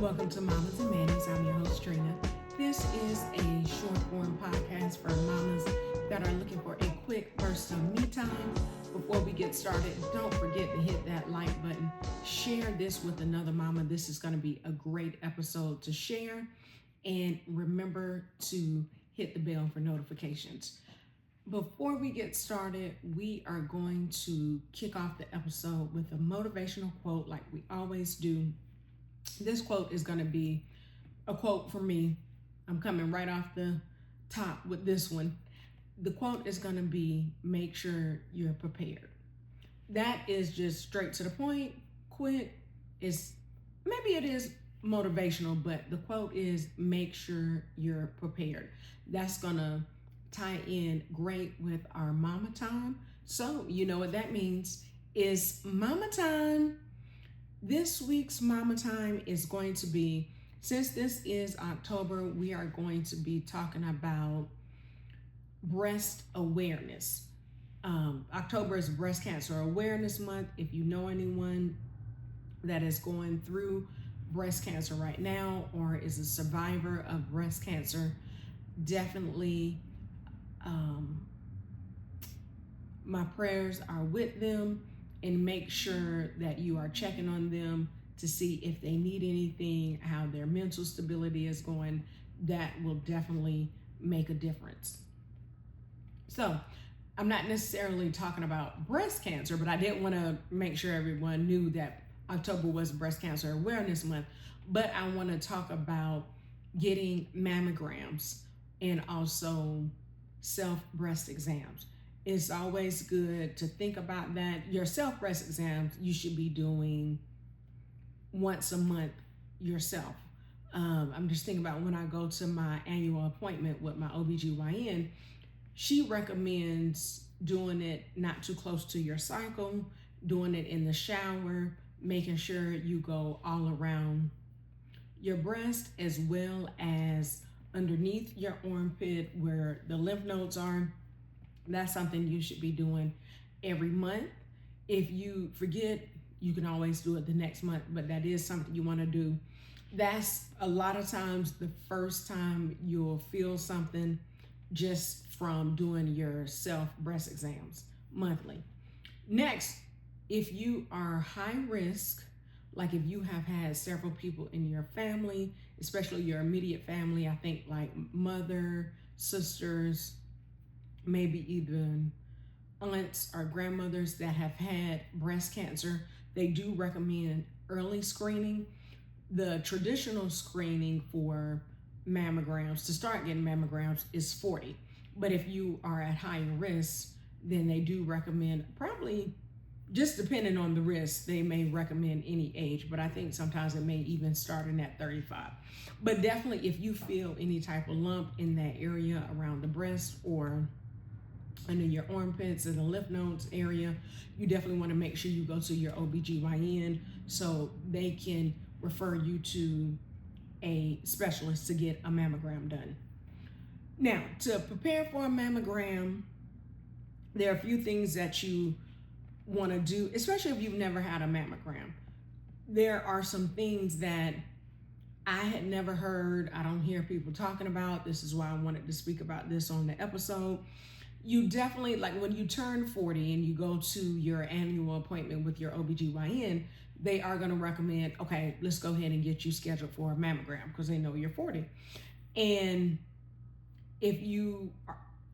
Welcome to Mommas and Mannies. I'm your host, Trina. This is a short form podcast for mamas that are looking for a quick burst of me time. Before we get started, don't forget to hit that like button. Share this with another mama. This is going to be a great episode to share. And remember to hit the bell for notifications. Before we get started, we are going to kick off the episode with a motivational quote like we always do. This quote is going to be a quote for me. I'm coming right off the top with this one. The quote is going to be, make sure you're prepared. That is just straight to the point, quick. Maybe it is motivational, but the quote is, make sure you're prepared. That's going to tie in great with our mama time. So you know what that means. It's mama time. This week's mama time is going to be, since this is October, we are going to be talking about breast awareness. October is Breast Cancer Awareness Month. If you know anyone that is going through breast cancer right now or is a survivor of breast cancer, definitely my prayers are with them, and make sure that you are checking on them to see if they need anything, how their mental stability is going. That will definitely make a difference. So I'm not necessarily talking about breast cancer, but I did want to make sure everyone knew that October was Breast Cancer Awareness Month. But I want to talk about getting mammograms and also self-breast exams. It's always good to think about that. Your self-breast exams you should be doing once a month yourself. I'm just thinking about when I go to my annual appointment with my OBGYN, she recommends doing it not too close to your cycle, doing it in the shower, making sure you go all around your breast as well as underneath your armpit where the lymph nodes are. That's something you should be doing every month. If you forget, you can always do it the next month, but that is something you want to do. That's a lot of times the first time you'll feel something just from doing your self-breast exams monthly. Next, if you are high risk, like if you have had several people in your family, especially your immediate family, I think like mother, sisters, maybe even aunts or grandmothers that have had breast cancer, they do recommend early screening. The traditional screening for mammograms, to start getting mammograms, is 40. But if you are at higher risk, then they do recommend, probably just depending on the risk, they may recommend any age, but I think sometimes it may even start in at 35. But definitely if you feel any type of lump in that area around the breast or under your armpits and the lymph nodes area, you definitely want to make sure you go to your OBGYN so they can refer you to a specialist to get a mammogram done. Now, to prepare for a mammogram, there are a few things that you want to do, especially if you've never had a mammogram. There are some things that I had never heard. I don't hear people talking about. This is why I wanted to speak about this on the episode. You definitely, like when you turn 40 and you go to your annual appointment with your OBGYN, they are going to recommend, okay, let's go ahead and get you scheduled for a mammogram because they know you're 40. And if you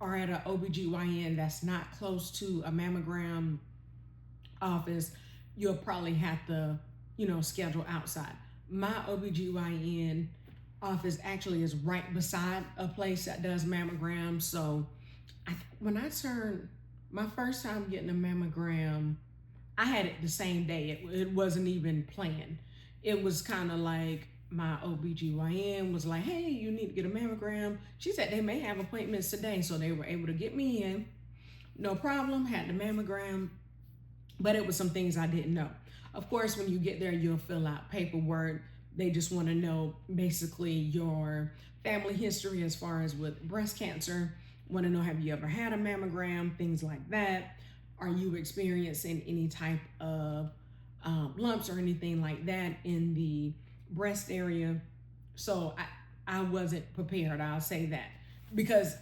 are at an OBGYN that's not close to a mammogram office, you'll probably have to, schedule outside. My OBGYN office actually is right beside a place that does mammograms. So when I turned my first time getting a mammogram, I had it the same day. It wasn't even planned. It was kind of like my OBGYN was like, hey, you need to get a mammogram. She said they may have appointments today. So they were able to get me in. No problem, had the mammogram. But it was some things I didn't know. Of course, when you get there, you'll fill out paperwork. They just want to know basically your family history as far as with breast cancer. Want to know, have you ever had a mammogram? Things like that. Are you experiencing any type of lumps or anything like that in the breast area. So I wasn't prepared, I'll say that. Because,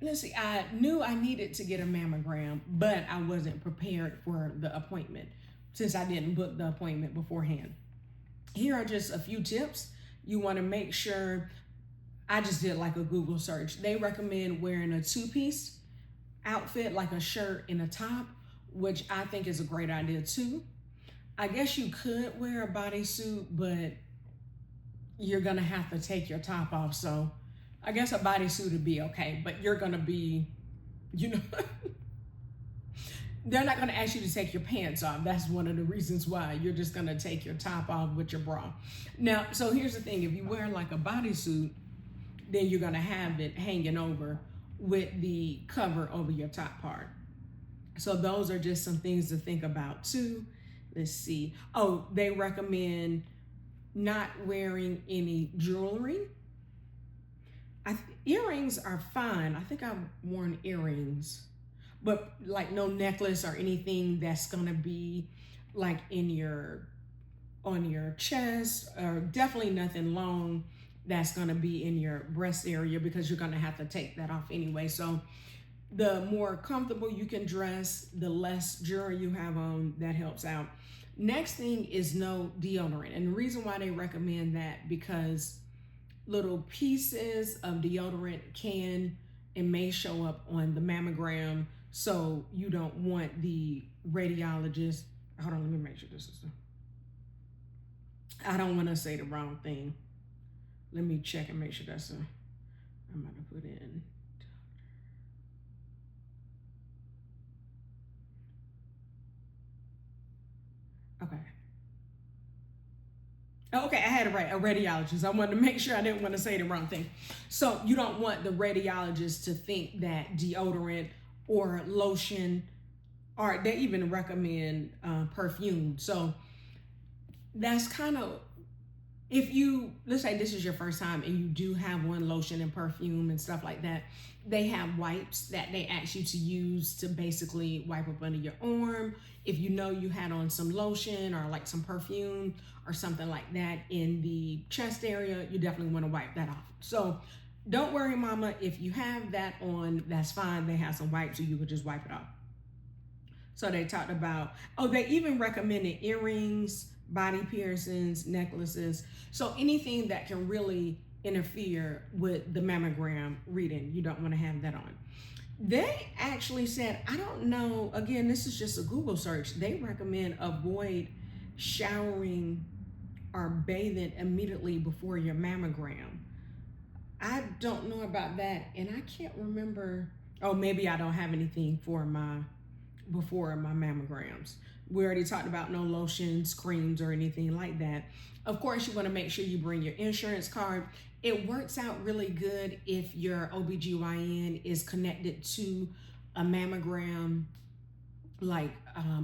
let's see, I knew I needed to get a mammogram, but I wasn't prepared for the appointment since I didn't book the appointment beforehand. Here are just a few tips. You want to make sure, I just did like a Google search. They recommend wearing a two-piece outfit, like a shirt and a top, which I think is a great idea too. I guess you could wear a bodysuit, but you're gonna have to take your top off. So I guess a bodysuit would be okay, but you're gonna be, you know, they're not gonna ask you to take your pants off. That's one of the reasons why. You're just gonna take your top off with your bra. Now, so here's the thing, if you wear like a bodysuit, then you're gonna have it hanging over with the cover over your top part. So those are just some things to think about too. Let's see. Oh, they recommend not wearing any jewelry. Earrings are fine. I think I've worn earrings, but like no necklace or anything that's gonna be like on your chest, or definitely nothing long that's gonna be in your breast area, because you're gonna have to take that off anyway. So the more comfortable you can dress, the less jewelry you have on, that helps out. Next thing is no deodorant. And the reason why they recommend that, because little pieces of deodorant can and may show up on the mammogram. So you don't want the radiologist, hold on, let me make sure this is I don't want to say the wrong thing. Let me check and make sure that's I'm going to put in. Okay. Okay, I had it right, a radiologist. I wanted to make sure I didn't want to say the wrong thing. So you don't want the radiologist to think that deodorant or lotion, or they even recommend perfume. So that's kind of, if you, let's say this is your first time and you do have one lotion and perfume and stuff like that, they have wipes that they ask you to use to basically wipe up under your arm. If you know you had on some lotion or like some perfume or something like that in the chest area, you definitely want to wipe that off. So don't worry, mama, if you have that on, that's fine. They have some wipes, so you could just wipe it off. So they talked about, oh, they even recommended earrings, body piercings, necklaces. So anything that can really interfere with the mammogram reading, you don't want to have that on. They actually said, I don't know, again, this is just a Google search. They recommend avoid showering or bathing immediately before your mammogram. I don't know about that, and I can't remember. Oh, maybe I don't have anything for before my mammograms. We already talked about no lotions, creams, or anything like that. Of course, you want to make sure you bring your insurance card. It works out really good if your OBGYN is connected to a mammogram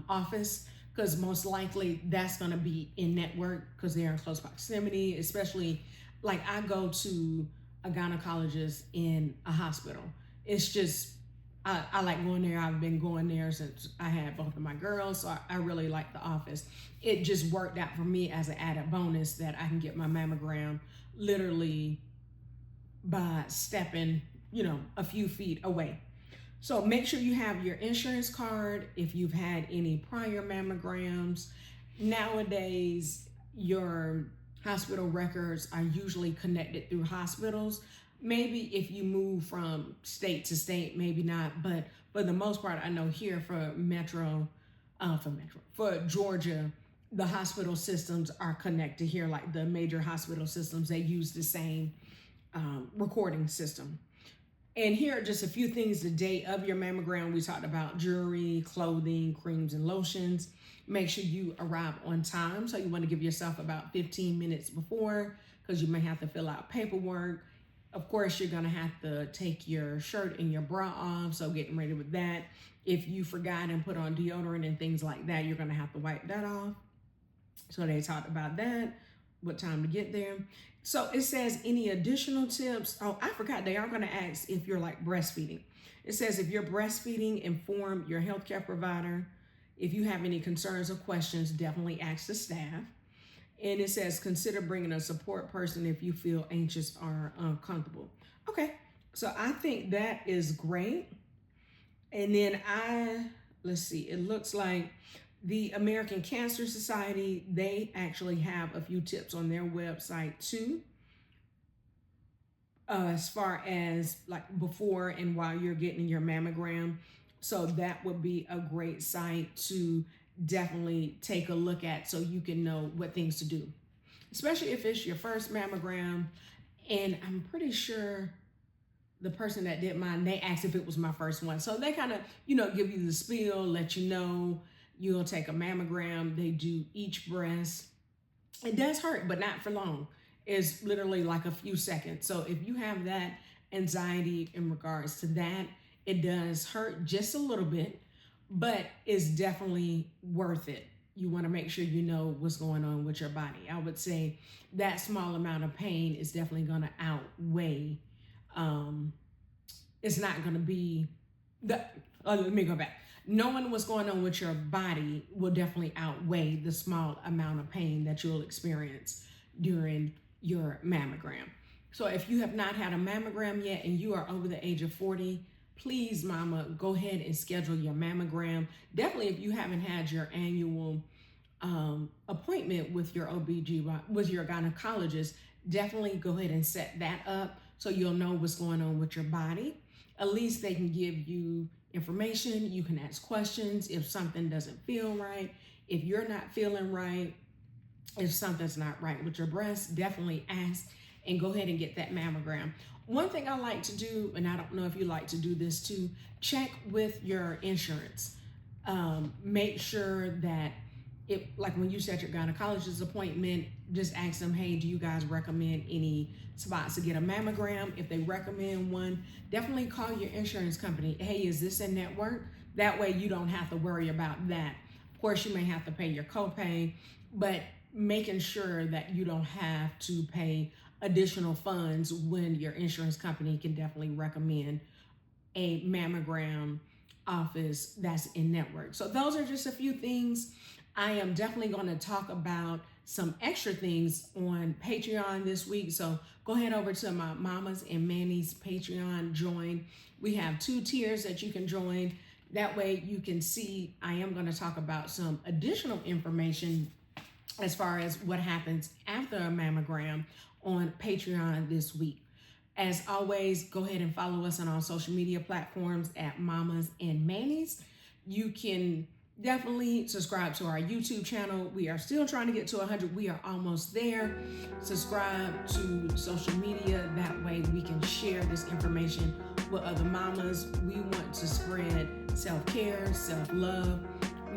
office, because most likely that's going to be in network because they're in close proximity, especially like I go to a gynecologist in a hospital. It's just, I like going there. I've been going there since I had both of my girls, so I really like the office. It just worked out for me as an added bonus that I can get my mammogram literally by stepping, a few feet away. So make sure you have your insurance card if you've had any prior mammograms. Nowadays, your hospital records are usually connected through hospitals. Maybe if you move from state to state, maybe not, but for the most part, I know here for Georgia, the hospital systems are connected here, like the major hospital systems, they use the same recording system. And here are just a few things the day of your mammogram. We talked about jewelry, clothing, creams, and lotions. Make sure you arrive on time. So you want to give yourself about 15 minutes before, because you may have to fill out paperwork. Of course, you're going to have to take your shirt and your bra off, so getting ready with that. If you forgot and put on deodorant and things like that, you're going to have to wipe that off. So they talked about that, what time to get there. So it says any additional tips. Oh, I forgot, they are going to ask if you're like breastfeeding. It says if you're breastfeeding, inform your healthcare provider. If you have any concerns or questions, definitely ask the staff. And it says, consider bringing a support person if you feel anxious or uncomfortable. Okay, so I think that is great. And then let's see, it looks like the American Cancer Society, they actually have a few tips on their website too, as far as like before and while you're getting your mammogram. So that would be a great site to definitely take a look at so you can know what things to do, especially if it's your first mammogram. And I'm pretty sure the person that did mine, they asked if it was my first one. So they kind of, give you the spiel, let you know you'll take a mammogram. They do each breast. It does hurt, but not for long. It's literally like a few seconds. So if you have that anxiety in regards to that, it does hurt just a little bit, but it's definitely worth it. You want to make sure you know what's going on with your body. I would say that small amount of pain is definitely going to outweigh. It's not going to be let me go back. Knowing what's going on with your body will definitely outweigh the small amount of pain that you'll experience during your mammogram. So if you have not had a mammogram yet and you are over the age of 40, please, mama, go ahead and schedule your mammogram. Definitely if you haven't had your annual appointment with your with your gynecologist, definitely go ahead and set that up so you'll know what's going on with your body. At least they can give you information. You can ask questions if something doesn't feel right, if you're not feeling right, if something's not right with your breast, definitely ask and go ahead and get that mammogram. One thing I like to do, and I don't know if you like to do this too, check with your insurance. Make sure that like when you set your gynecologist appointment, just ask them, hey, do you guys recommend any spots to get a mammogram? If they recommend one, definitely call your insurance company. Hey, is this in network? That way you don't have to worry about that. Of course, you may have to pay your copay, but making sure that you don't have to pay additional funds when your insurance company can definitely recommend a mammogram office that's in network. So those are just a few things. I am definitely going to talk about some extra things on Patreon this week. So go ahead over to my Mommas and Manny's Patreon, join. We have 2 tiers that you can join. That way you can see I am going to talk about some additional information as far as what happens after a mammogram on Patreon this week. As always, go ahead and follow us on our social media platforms at Mommas and Manny's. You can definitely subscribe to our YouTube channel. We are still trying to get to 100. We are almost there. Subscribe to social media. That way we can share this information with other mamas. We want to spread self-care, self-love,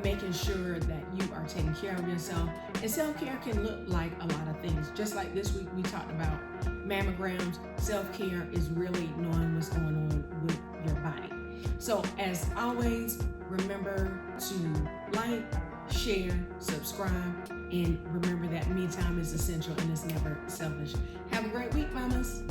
making sure that you are taking care of yourself. And self-care can look like a lot of things. Just like this week we talked about mammograms, self-care is really knowing what's going on with your body. So as always, remember to like, share, subscribe, and remember that me time is essential and it's never selfish. Have a great week, mamas.